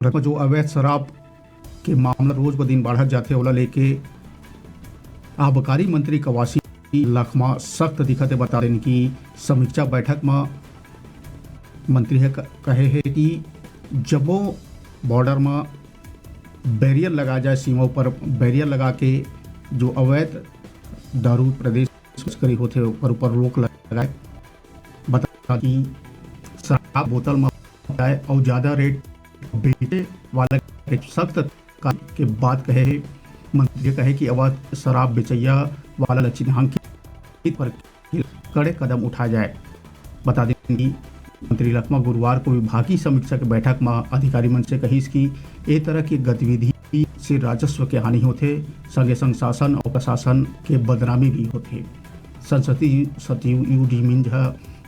जो अवैध शराब के मामला रोज ब दिन बढ़त जाथे ओला लेके आबकारी मंत्री कवासी लखमा सख्त दिखत बता देन कि समीक्षा बैठक में मंत्री है कहे है कि जबो बॉर्डर में बैरियर लगा जाए, सीमाओं पर बैरियर लगा के जो अवैध दारू प्रदेश तस्करी होते ऊपर रोक लगाए। बता कि शराब बोतल में जाए और ज़्यादा रेट बेचे वाला सख्त के बाद कहे है मंत्री कहे कि अवैध शराब बेचैया वाला चिन्हांकित पर कड़े कदम उठाया जाए। बता दें कि मंत्री लखमा गुरुवार को विभागीय समीक्षा की बैठक में अधिकारी मंच से कही कि ए तरह की गतिविधि से राजस्व के हानि होते, संगे संग शासन और प्रशासन के बदनामी भी होते। संसदीय सचिव यूडी मिंज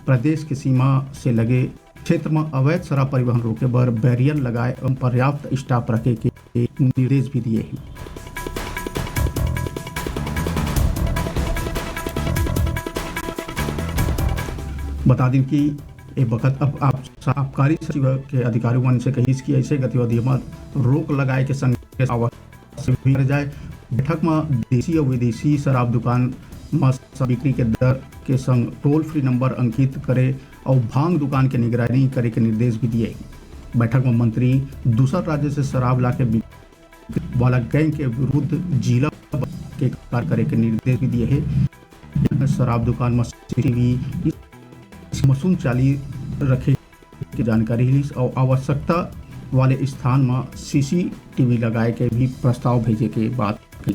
प्रदेश की सीमा से लगे क्षेत्र में अवैध शराब परिवहन रोके पर बैरियर लगाए एवं पर्याप्त स्टाफ रखे के निर्देश भी दिए हैं। बता दें कि एक वक्त अब आप आबकारी सचिव के अधिकारियों से कही कि ऐसे गतिविधियों में रोक लगाए के संग आवश्यक भी जाए। बैठक में देसी और विदेशी शराब दुकान में बिक्री के दर के संग टोल फ्री नंबर अंकित करे और भांग दुकान के निगरानी करे के निर्देश भी दिए। बैठक में मंत्री दूसरा राज्य से शराब ला के वाला गैंग के विरुद्ध जिला के कार्य करे के निर्देश भी दिए है। शराब दुकान में सीसीटीवी मशीन चाली रखे की जानकारी ली और आवश्यकता वाले स्थान में सीसीटीवी लगाए के भी प्रस्ताव भेजे के बात कही।